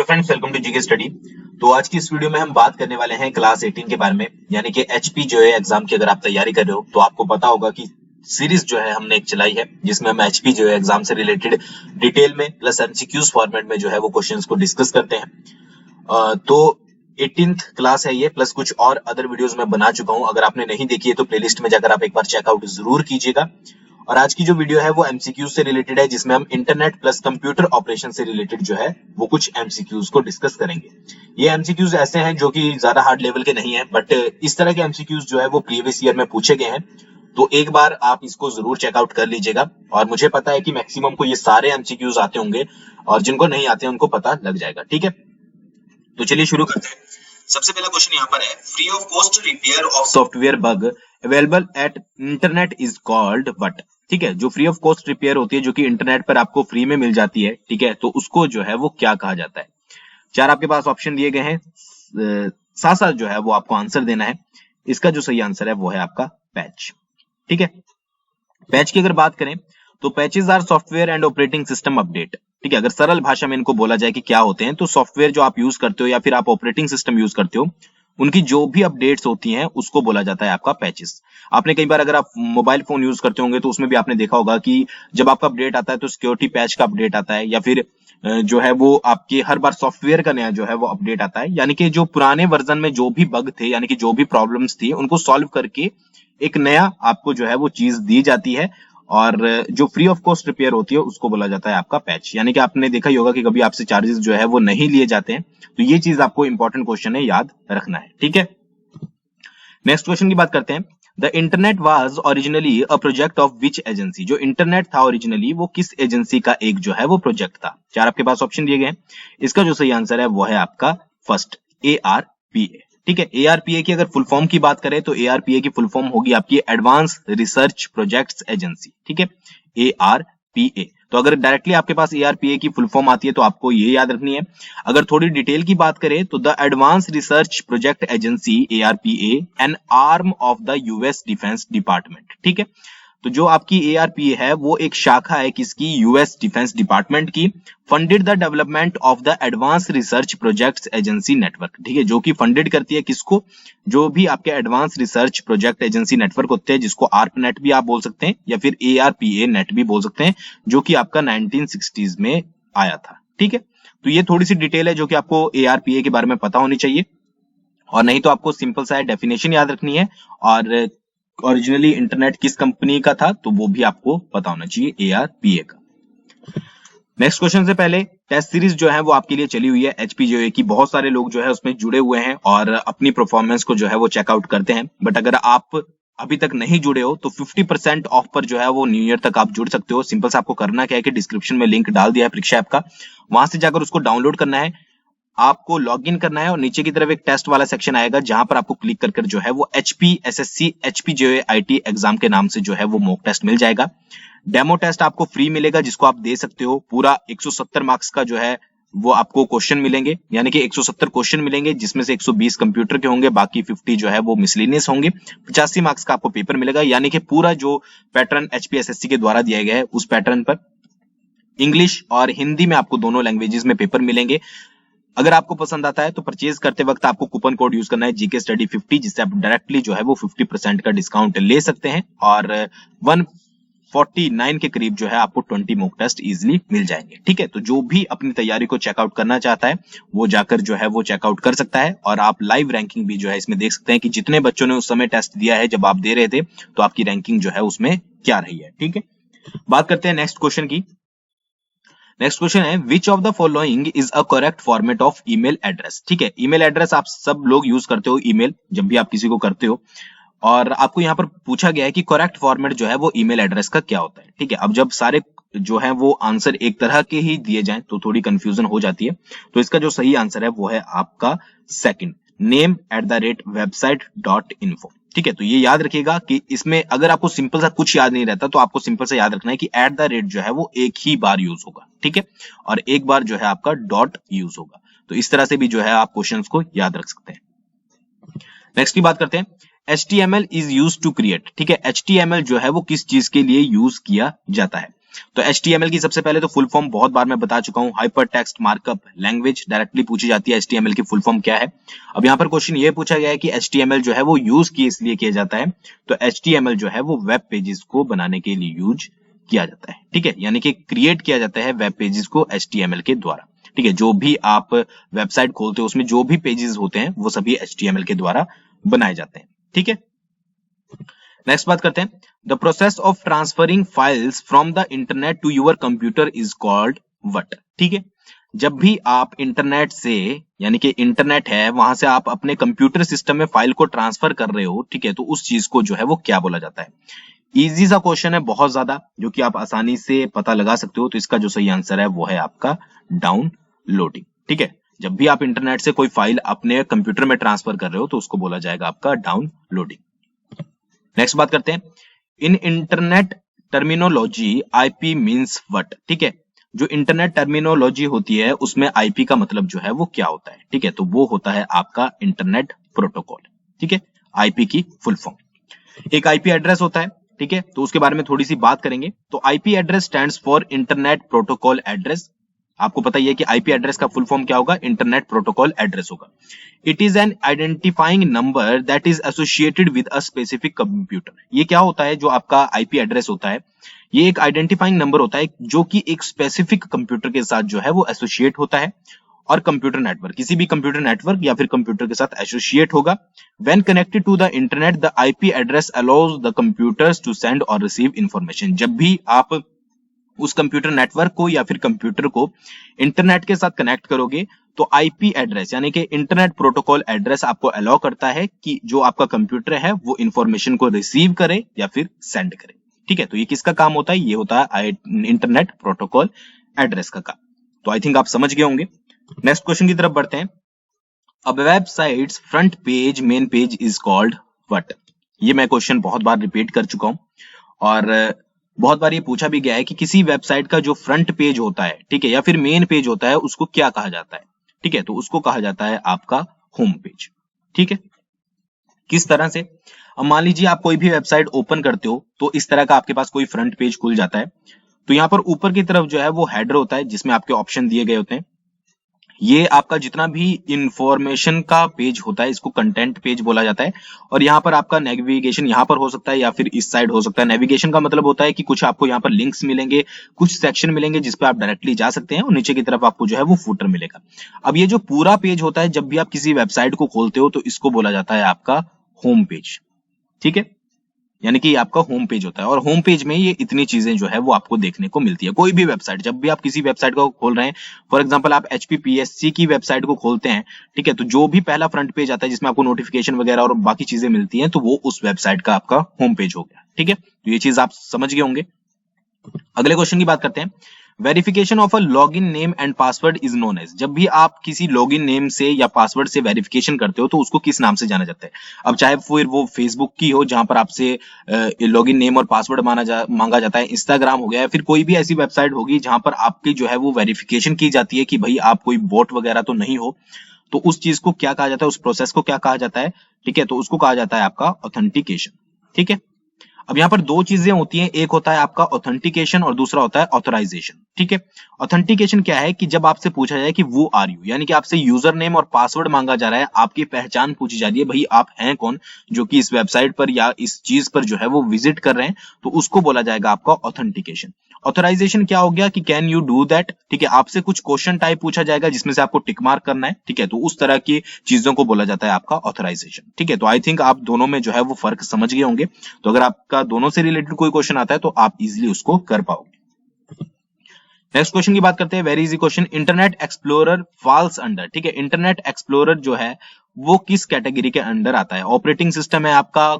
Friends, welcome to GK study. तो आज की इस वीडियो में हम बात करने वाले हैं क्लास 18 के बारे में, यानी कि एचपी जो है एग्जाम की अगर आप तैयारी कर रहे हो तो आपको पता होगा कि सीरीज जो है हमने एक चलाई है जिसमें हम एचपी जो है एग्जाम से रिलेटेड डिटेल में प्लस एमसीक्यूज फॉर्मेट में जो है वो क्वेश्चंस को डिस्कस करते हैं। तो 18th क्लास है ये, प्लस कुछ और अदर वीडियोस मैं बना चुका हूं। अगर आपने नहीं देखी है तो प्लेलिस्ट में जाकर आप एक बार चेकआउट जरूर कीजिएगा। और आज की जो वीडियो है वो एमसीक्यूज से रिलेटेड है, जिसमें हम इंटरनेट प्लस कंप्यूटर ऑपरेशन से रिलेटेड जो है वो कुछ एमसीक्यूज को डिस्कस करेंगे। ये एमसीक्यूज ऐसे हैं जो कि ज्यादा हार्ड लेवल के नहीं है, बट इस तरह के एमसीक्यूज जो है वो प्रीवियस ईयर में पूछे गए हैं, तो एक बार आप इसको जरूर चेकआउट कर लीजिएगा। और मुझे पता है कि मैक्सिमम को ये सारे एमसीक्यूज आते होंगे और जिनको नहीं आते उनको पता लग जाएगा। ठीक है, तो चलिए शुरू करते हैं। सबसे पहला क्वेश्चन यहाँ पर है, free of cost repair of software bug available at internet is called what. ठीक है, जो फ्री ऑफ कॉस्ट रिपेयर होती है जो कि इंटरनेट पर आपको फ्री में मिल जाती है, ठीक है, तो उसको जो है वो क्या कहा जाता है। चार आपके पास ऑप्शन दिए गए हैं, साथ साथ जो है वो आपको आंसर देना है। इसका जो सही आंसर है वो है आपका पैच। ठीक है, पैच की अगर बात करें तो patches are software and operating system update. ठीक है, अगर सरल भाषा में इनको बोला जाए कि क्या होते हैं, तो सॉफ्टवेयर जो आप यूज करते हो या फिर आप ऑपरेटिंग सिस्टम यूज करते हो उनकी जो भी अपडेट्स होती हैं उसको बोला जाता है आपका पैचेस। आपने कई बार अगर आप मोबाइल फोन यूज करते होंगे तो उसमें भी आपने देखा होगा कि जब आपका अपडेट आता है तो सिक्योरिटी पैच का अपडेट आता है, या फिर जो है वो आपके हर बार सॉफ्टवेयर का नया जो है वो अपडेट आता है। यानी कि जो पुराने वर्जन में जो भी बग थे, यानी कि जो भी प्रॉब्लम्स थी, उनको सॉल्व करके एक नया आपको जो है वो चीज दी जाती है। और जो फ्री ऑफ कॉस्ट रिपेयर होती है उसको बोला जाता है आपका पैच। यानी कि आपने देखा ही होगा कि कभी आपसे चार्जेस जो है वो नहीं लिए जाते हैं, तो ये चीज आपको इंपॉर्टेंट क्वेश्चन है, याद रखना है। ठीक है, नेक्स्ट क्वेश्चन की बात करते हैं। The internet was originally a project of which agency. जो इंटरनेट था ओरिजिनली वो किस एजेंसी का एक जो है वो प्रोजेक्ट था। चार आपके पास ऑप्शन दिए गए हैं, इसका जो सही आंसर है वो है आपका फर्स्ट ARPA। ठीक है, ARPA की अगर फुल फॉर्म की बात करें तो ARPA की फुल फॉर्म होगी आपकी एडवांस रिसर्च प्रोजेक्ट्स एजेंसी। ठीक है, ARPA। तो अगर डायरेक्टली आपके पास ARPA की फुल फॉर्म आती है तो आपको ये याद रखनी है। अगर थोड़ी डिटेल की बात करें तो the advance research project agency ARPA N arm of the US defence department. ठीक है, तो जो आपकी ARPA है वो एक शाखा है किसकी, यूएस डिफेंस डिपार्टमेंट की। Funded the development of the advance research projects agency network. ठीक है, जो कि फंडेड करती है किसको, जो भी आपके advance research project agency network होते हैं, जिसको ARPANET भी आप बोल सकते हैं या फिर ARPA नेट भी बोल सकते हैं, जो कि आपका 1960s में आया था। ठीक है, तो ये थोड़ी सी डिटेल है जो कि आपको ARPA के बारे में पता होनी चाहिए, और नहीं तो आपको सिंपल सा डेफिनेशन याद रखनी है, और ओरिजिनली इंटरनेट किस कंपनी का था तो वो भी आपको पता होना चाहिए, ARPA का। नेक्स्ट क्वेश्चन से पहले, टेस्ट सीरीज जो है वो आपके लिए चली हुई है HPJOA की, बहुत सारे लोग जो है उसमें जुड़े हुए हैं और अपनी परफॉर्मेंस को जो है वो चेकआउट करते हैं। बट अगर आप अभी तक नहीं जुड़े हो तो 50% ऑफ पर जो है वो न्यू ईयर तक आप जुड़ सकते हो। सिंपल से आपको करना क्या है कि डिस्क्रिप्शन में लिंक डाल दिया है परीक्षा ऐप का, वहां से जाकर उसको डाउनलोड करना है, आपको लॉगिन करना है और नीचे की तरफ एक टेस्ट वाला सेक्शन आएगा जहां पर आपको क्लिक कर जो है वो HPSSC HPJOA IT एग्जाम के नाम से जो है वो मॉक टेस्ट मिल जाएगा। डेमो टेस्ट आपको फ्री मिलेगा जिसको आप दे सकते हो। पूरा 170 मार्क्स का जो है वो आपको क्वेश्चन मिलेंगे, यानी कि 170 क्वेश्चन मिलेंगे, जिसमें से 120 कंप्यूटर के होंगे, बाकी 50 जो है वो मिसलेनियस होंगे। 85 मार्क्स का आपको पेपर मिलेगा, यानी कि पूरा जो पैटर्न HPSSC के द्वारा दिया गया है उस पैटर्न पर इंग्लिश और हिंदी में आपको दोनों लैंग्वेजेस में पेपर मिलेंगे। अगर आपको पसंद आता है तो परचेज करते वक्त आपको कूपन कोड यूज करना है GK Study 50, जिससे आप डायरेक्टली जो है वो 50% का डिस्काउंट ले सकते हैं, और 149 के करीब जो है आपको 20 मॉक टेस्ट इजीली मिल जाएंगे। ठीक है, तो जो भी अपनी तैयारी को चेकआउट करना चाहता है वो जाकर जो है वो चेकआउट कर सकता है, और आप लाइव रैंकिंग भी जो है इसमें देख सकते हैं कि जितने बच्चों ने उस समय टेस्ट दिया है जब आप दे रहे थे तो आपकी रैंकिंग जो है उसमें क्या रही है। ठीक है, बात करते हैं नेक्स्ट क्वेश्चन की। नेक्स्ट क्वेश्चन है, which of the following is a correct format of email address. ठीक है, ईमेल एड्रेस आप सब लोग यूज करते हो, ईमेल जब भी आप किसी को करते हो, और आपको यहाँ पर पूछा गया है कि करेक्ट फॉर्मेट जो है वो ईमेल एड्रेस का क्या होता है। ठीक है, अब जब सारे जो है वो आंसर एक तरह के ही दिए जाएं तो थोड़ी कंफ्यूजन हो जाती है, तो इसका जो सही आंसर है वो है आपका सेकंड, name@website.info। ठीक है, तो ये याद रखिएगा कि इसमें अगर आपको सिंपल सा कुछ याद नहीं रहता तो आपको सिंपल सा याद रखना है कि @ जो है वो एक ही बार यूज होगा। ठीक है, और एक बार जो है आपका डॉट यूज होगा, तो इस तरह से भी जो है आप क्वेश्चंस को याद रख सकते हैं। नेक्स्ट की बात करते हैं, HTML is used to create. ठीक है, HTML जो है वो किस चीज के लिए यूज किया जाता है। तो HTML की सबसे पहले तो फुल फॉर्म बहुत बार मैं बता चुका हूँ, hyper text markup language. Directly पूछी जाती है HTML की फुल फॉर्म क्या है। अब यहाँ पर क्वेश्चन ये पूछा गया है कि HTML जो है वो यूज इसलिए किया जाता है, तो HTML जो है वो वेब पेजेस को बनाने के लिए यूज किया जाता है, ठीक है, यानी कि क्रिएट किया जाता है वेब पेजेस को HTML के द्वारा, ठीक है। जो भी आप वेबसाइट खोलते हो उसमें जो भी पेजेस होते हैं वो सभी HTML के द्वारा बनाए जाते हैं, ठीक है। नेक्स्ट बात करते हैं, the process of transferring files from the internet to your computer is called what, ठीक है। जब भी आप इंटरनेट से, यानी कि इंटरनेट है वहां से आप अपने कंप्यूटर सिस्टम में फाइल को ट्रांसफर कर रहे हो, ठीक है, तो उस चीज को जो है वो क्या बोला जाता है। इजी सा क्वेश्चन है बहुत ज्यादा, जो कि आप आसानी से पता लगा सकते हो। तो इसका जो सही आंसर है वो है आपका डाउनलोडिंग, ठीक है। जब भी आप इंटरनेट से कोई फाइल अपने कंप्यूटर में ट्रांसफर कर रहे हो तो उसको बोला जाएगा आपका डाउनलोडिंग। नेक्स्ट बात करते हैं, in internet terminology IP means what, ठीक है। जो इंटरनेट टर्मिनोलॉजी होती है उसमें आईपी का मतलब जो है वो क्या होता है, ठीक है, तो वो होता है आपका इंटरनेट प्रोटोकॉल, ठीक है। आईपी की फुल फॉर्म, एक आईपी एड्रेस होता है, ठीक है, तो उसके बारे में थोड़ी सी बात करेंगे। तो IP address stands for internet protocol address. आपको पता ही है कि आईपी एड्रेस का फुल फॉर्म क्या होगा, इंटरनेट प्रोटोकॉल एड्रेस होगा। It is an identifying number that is associated with a specific computer. ये क्या होता है, जो आपका आईपी एड्रेस होता है ये एक आइडेंटिफाइंग नंबर होता है जो कि एक स्पेसिफिक कंप्यूटर के साथ जो है वो एसोसिएट होता है, और कंप्यूटर नेटवर्क, किसी भी कंप्यूटर नेटवर्क या फिर कंप्यूटर के साथ एसोसिएट होगा। When connected to the internet the IP address allows the computers to send और रिसीव इंफॉर्मेशन। जब भी आप उस कंप्यूटर नेटवर्क को या फिर कंप्यूटर को इंटरनेट के साथ कनेक्ट करोगे तो आईपी एड्रेस यानी कि इंटरनेट प्रोटोकॉल एड्रेस आपको अलाउ करता है कि जो आपका कंप्यूटर है वो इंफॉर्मेशन को रिसीव करे या फिर सेंड करे, ठीक है। तो ये किसका काम होता है, ये होता है इंटरनेट प्रोटोकॉल एड्रेस का काम। तो आई थिंक आप समझ गए होंगे। नेक्स्ट क्वेश्चन की तरफ बढ़ते हैं, a website's front page main page is called what. ये मैं क्वेश्चन बहुत बार रिपीट कर चुका हूं और बहुत बार ये पूछा भी गया है कि किसी वेबसाइट का जो फ्रंट पेज होता है, ठीक है, या फिर मेन पेज होता है उसको क्या कहा जाता है, ठीक है, तो उसको कहा जाता है आपका होम पेज, ठीक है। किस तरह से, अब मान लीजिए आप कोई भी वेबसाइट ओपन करते हो तो इस तरह का आपके पास कोई फ्रंट पेज खुल जाता है। तो यहाँ पर ऊपर की तरफ जो है वो हेडर होता है जिसमें आपके ऑप्शन दिए गए होते हैं। ये आपका जितना भी इंफॉर्मेशन का पेज होता है इसको कंटेंट पेज बोला जाता है। और यहाँ पर आपका नेविगेशन यहाँ पर हो सकता है या फिर इस साइड हो सकता है। नेविगेशन का मतलब होता है कि कुछ आपको यहाँ पर लिंक्स मिलेंगे, कुछ सेक्शन मिलेंगे जिस पे आप डायरेक्टली जा सकते हैं, और नीचे की तरफ आपको जो है वो फुटर मिलेगा। अब ये जो पूरा पेज होता है जब भी आप किसी वेबसाइट को खोलते हो तो इसको बोला जाता है आपका होम पेज, ठीक है, यानी कि आपका होम पेज होता है। और होम पेज में ये इतनी चीजें जो है वो आपको देखने को मिलती है। कोई भी वेबसाइट, जब भी आप किसी वेबसाइट को खोल रहे हैं, फॉर एग्जांपल आप HPPSC की वेबसाइट को खोलते हैं, ठीक है, तो जो भी पहला फ्रंट पेज आता है जिसमें आपको नोटिफिकेशन वगैरह और बाकी चीजें मिलती हैं तो वो उस वेबसाइट का आपका होम पेज हो गया, ठीक है। तो ये चीज आप समझ गए होंगे। अगले क्वेश्चन की बात करते हैं, verification of a login name and password is known as. जब भी आप किसी लॉगिन नेम से या पासवर्ड से वेरिफिकेशन करते हो तो उसको किस नाम से जाना जाता है। अब चाहे फिर वो फेसबुक की हो जहां पर आपसे लॉगिन नेम और पासवर्ड मांगा जाता है, इंस्टाग्राम हो गया, या फिर कोई भी ऐसी वेबसाइट होगी जहां पर आपकी जो है वो वेरिफिकेशन की जाती है कि भाई आप कोई बॉट वगैरह तो नहीं हो, तो उस चीज को क्या कहा जाता है, उस प्रोसेस को क्या कहा जाता है, ठीक है, तो उसको कहा जाता है आपका ऑथेंटिकेशन, ठीक है। अब यहाँ पर दो चीजें होती हैं, एक होता है आपका ऑथेंटिकेशन और दूसरा होता है ऑथराइजेशन, ठीक है। ऑथेंटिकेशन क्या है कि जब आपसे पूछा जाए कि वो आर यू, यानी कि आपसे यूजर नेम और पासवर्ड मांगा जा रहा है, आपकी पहचान पूछी जा रही है, भाई आप हैं कौन जो कि इस वेबसाइट पर या इस चीज पर जो है वो विजिट कर रहे हैं, तो उसको बोला जाएगा आपका ऑथेंटिकेशन। ऑथराइजेशन क्या हो गया कि कैन यू डू दैट, ठीक है, आपसे कुछ क्वेश्चन टाइप पूछा जाएगा जिसमें से आपको टिक मार्क करना है, ठीक है, तो उस तरह की चीजों को बोला जाता है आपका ऑथराइजेशन, ठीक है। तो आई थिंक आप दोनों में जो है वो फर्क समझ गए होंगे। तो अगर आपका दोनों से रिलेटेड कोई क्वेश्चन आता है तो आप इजीली उसको कर पाओगे। नेक्स्ट क्वेश्चन की बात करते हैं, very easy question, internet explorer falls under, ठीक है, इंटरनेट एक्सप्लोरर जो है वो किस कैटेगरी के अंडर आता है। ऑपरेटिंग सिस्टम है आपका,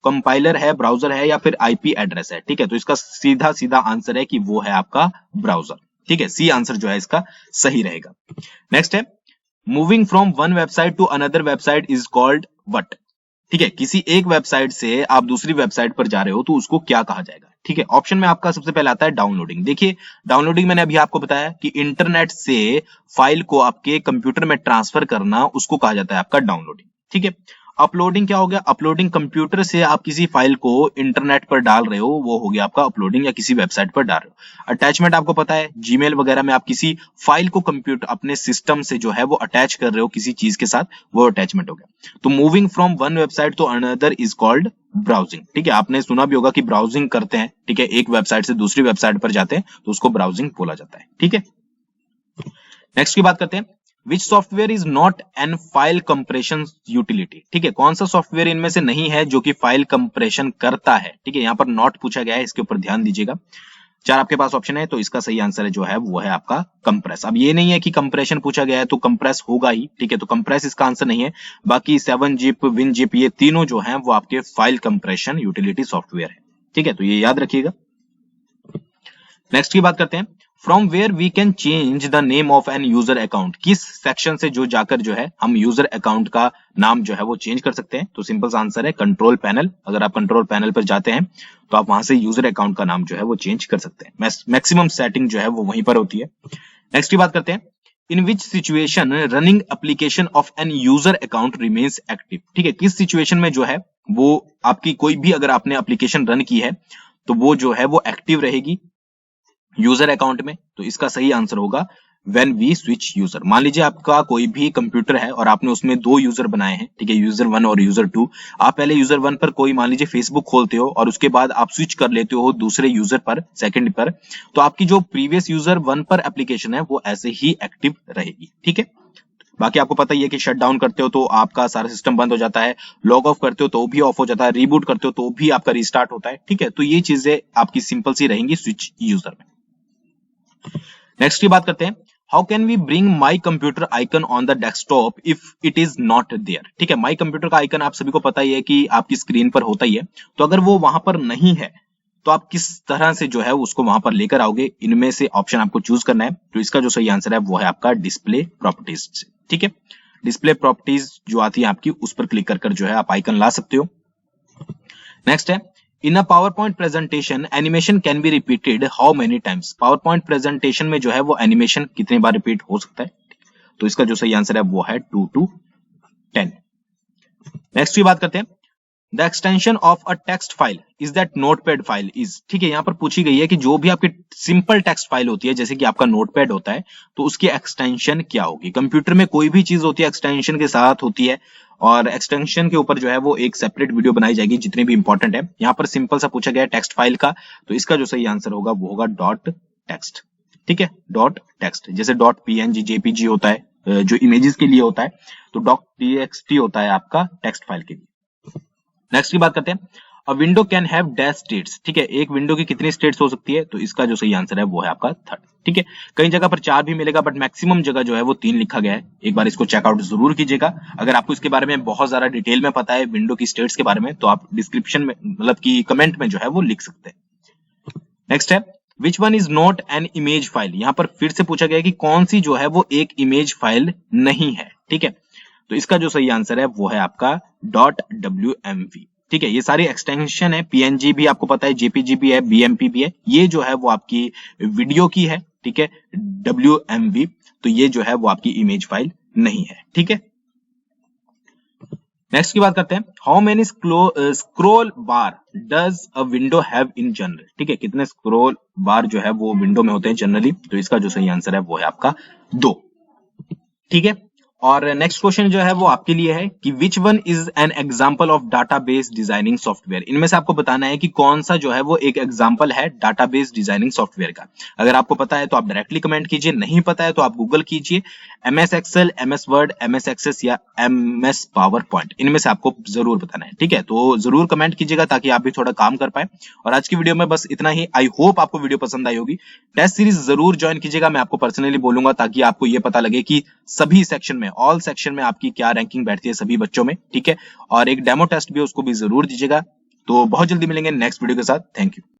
कंपाइलर है, ब्राउजर है, या फिर आईपी एड्रेस है, ठीक है। तो इसका सीधा सीधा आंसर है कि वो है आपका ब्राउजर, ठीक है, सी आंसर जो है इसका सही रहेगा। नेक्स्ट है, moving from one website to another website is called what, ठीक है, किसी एक वेबसाइट से आप दूसरी वेबसाइट पर जा रहे हो तो उसको क्या कहा जाएगा, ठीक है। ऑप्शन में आपका सबसे पहले आता है डाउनलोडिंग। देखिए डाउनलोडिंग मैंने अभी आपको बताया कि इंटरनेट से फाइल को आपके कंप्यूटर में ट्रांसफर करना, उसको कहा जाता है आपका डाउनलोडिंग, ठीक है। अपलोडिंग क्या हो गया? अपलोडिंग कंप्यूटर से आप किसी फाइल को इंटरनेट पर डाल रहे हो, वो हो गया आपका अपलोडिंग, या किसी वेबसाइट पर डाल रहे हो। अटैचमेंट आपको पता है, जीमेल वगैरह में आप किसी फाइल को कंप्यूटर अपने सिस्टम से जो है वो अटैच कर रहे हो किसी चीज के साथ, वो अटैचमेंट हो गया। तो moving from one website to another is called browsing. ठीक है, आपने सुना भी होगा कि ब्राउजिंग करते हैं, ठीक है, एक वेबसाइट से दूसरी वेबसाइट पर जाते हैं तो उसको ब्राउजिंग बोला जाता है। ठीक है, नेक्स्ट की बात करते हैं, विच software is not an file compression utility. ठीक है, कौन सा सॉफ्टवेयर इनमें से नहीं है जो कि फाइल कंप्रेशन करता है। ठीक है, यहाँ पर नॉट पूछा गया है, इसके ऊपर ध्यान दीजिएगा। 4 आपके पास ऑप्शन है, तो इसका सही आंसर है जो है वो है आपका कंप्रेस। अब ये नहीं है कि कंप्रेशन पूछा गया है तो कंप्रेस होगा ही, ठीक है, तो कंप्रेस इसका आंसर नहीं है। बाकी 7-zip, WinZip, ये तीनों जो हैं वो आपके फाइल कंप्रेशन यूटिलिटी सॉफ्टवेयर है। ठीक है, तो ये याद रखिएगा। नेक्स्ट की बात करते हैं, from where we can change the name of an user account. किस सेक्शन से जो जाकर जो है हम यूजर अकाउंट का नाम जो है वो चेंज कर सकते हैं। तो सिंपल सा आंसर है कंट्रोल पैनल। अगर आप कंट्रोल पैनल पर जाते हैं तो आप वहां से यूजर अकाउंट का नाम जो है वो चेंज कर सकते हैं। मैक्सिमम सेटिंग जो है वो वहीं पर होती है। नेक्स्ट की बात करते हैं, in which situation running application of an user account remains active. ठीक है, किस सिचुएशन में जो है वो आपकी कोई भी अगर आपने एप्लीकेशन रन की है तो वो जो है वो एक्टिव रहेगी यूजर अकाउंट में। तो इसका सही आंसर होगा व्हेन वी स्विच यूजर। मान लीजिए आपका कोई भी कंप्यूटर है और आपने उसमें 2 यूजर बनाए हैं, ठीक है, यूजर 1 और यूजर 2। आप पहले यूजर 1 पर कोई मान लीजिए फेसबुक खोलते हो और उसके बाद आप स्विच कर लेते हो दूसरे यूजर पर, सेकंड पर, तो आपकी जो प्रीवियस यूजर 1 पर एप्लीकेशन है वो ऐसे ही एक्टिव रहेगी। ठीक है, बाकी आपको पता ही है कि शट डाउन करते हो तो आपका सारा सिस्टम बंद हो जाता है, लॉग ऑफ करते हो तो भी ऑफ हो जाता है, रीबूट करते हो तो भी आपका रिस्टार्ट होता है। ठीक है, तो ये चीजें आपकी सिंपल सी रहेंगी स्विच यूजर में। नेक्स्ट की बात करते हैं, how can we bring my computer icon on the desktop if it is not there. ठीक है, माई कंप्यूटर का आइकन आप सभी को पता ही है कि आपकी स्क्रीन पर होता ही है, तो अगर वो वहां पर नहीं है तो आप किस तरह से जो है उसको वहां पर लेकर आओगे। इनमें से ऑप्शन आपको चूज करना है। तो इसका जो सही आंसर है वो है आपका डिस्प्ले प्रॉपर्टीज से। ठीक है, डिस्प्ले प्रॉपर्टीज जो आती है आपकी, उस पर क्लिक कर जो है आप आइकन ला सकते हो। नेक्स्ट है, in a PowerPoint presentation animation can be repeated how many times. PowerPoint presentation में जो है वो एनिमेशन कितने बार रिपीट हो सकता है। तो इसका जो सही आंसर है वो है 2 to 10। नेक्स्ट की बात करते हैं, the extension of a text file is that notepad file is. ठीक है, यहां पर पूछी गई है कि जो भी आपकी सिंपल टेक्स्ट फाइल होती है जैसे कि आपका नोटपैड होता है तो उसकी एक्सटेंशन क्या होगी। कंप्यूटर में कोई भी चीज होती है एक्सटेंशन के साथ होती है, और एक्सटेंशन के ऊपर जो है वो एक सेपरेट वीडियो बनाई जाएगी जितने भी इंपॉर्टेंट है। यहाँ पर सिंपल सा पूछा गया है टेक्स्ट फाइल का, तो इसका जो सही आंसर होगा वो होगा डॉट टेक्स्ट। ठीक है, डॉट टेक्स्ट, जैसे डॉट PNG JPG होता है जो इमेजेस के लिए होता है, तो डॉट TXT होता है आपका टेक्स्ट फाइल के लिए। नेक्स्ट की बात करते हैं, अ window can have dash states. ठीक है, एक विंडो की कितनी स्टेट्स हो सकती है। तो इसका जो सही आंसर है वो है आपका 3rd। ठीक है, कई जगह पर 4 भी मिलेगा बट मैक्सिमम जगह जो है वो 3 लिखा गया है। एक बार इसको चेकआउट जरूर कीजिएगा। अगर आपको इसके बारे में बहुत ज्यादा डिटेल में पता है विंडो की स्टेट्स के बारे में तो आप डिस्क्रिप्शन में मतलब कि कमेंट में जो है वो लिख सकते हैं। नेक्स्ट है, which one is not an image file. यहां पर फिर से पूछा गया है कि कौन सी जो है वो एक इमेज फाइल नहीं है। ठीक है, तो इसका जो सही आंसर है वो है आपका .wmv। ठीक है, ये सारी एक्सटेंशन है, PNG भी आपको पता है, JPG भी है, BMP भी है, ये जो है वो आपकी वीडियो की है। ठीक है, WMV, तो ये जो है वो आपकी इमेज फाइल नहीं है। ठीक है, नेक्स्ट की बात करते हैं, how many scroll bar does a window have in general. ठीक है, कितने स्क्रोल बार जो है वो विंडो में होते हैं जनरली। तो इसका जो सही आंसर है वो है आपका 2। ठीक है, और नेक्स्ट क्वेश्चन जो है वो आपके लिए है कि which one is an example of database designing software. इनमें से आपको बताना है कि कौन सा जो है वो एक एग्जांपल है डाटाबेस डिजाइनिंग सॉफ्टवेयर का। अगर आपको पता है तो आप डायरेक्टली कमेंट कीजिए, नहीं पता है तो आप गूगल कीजिए। MS Excel, MS Word, MS Access या MS PowerPoint, इनमें से आपको जरूर बताना है। ठीक है, तो जरूर कमेंट कीजिएगा ताकि आप भी थोड़ा काम कर पाए। और आज की वीडियो में बस इतना ही। आई होप आपको वीडियो पसंद आई होगी। टेस्ट सीरीज जरूर ज्वाइन कीजिएगा, मैं आपको पर्सनली बोलूंगा ताकि आपको ये पता लगे कि सभी सेक्शन में, ऑल सेक्शन में आपकी क्या रैंकिंग बैठती है सभी बच्चों में। ठीक है, और एक डेमो टेस्ट भी उसको भी जरूर दीजिएगा। तो बहुत जल्दी मिलेंगे नेक्स्ट वीडियो के साथ। Thank you.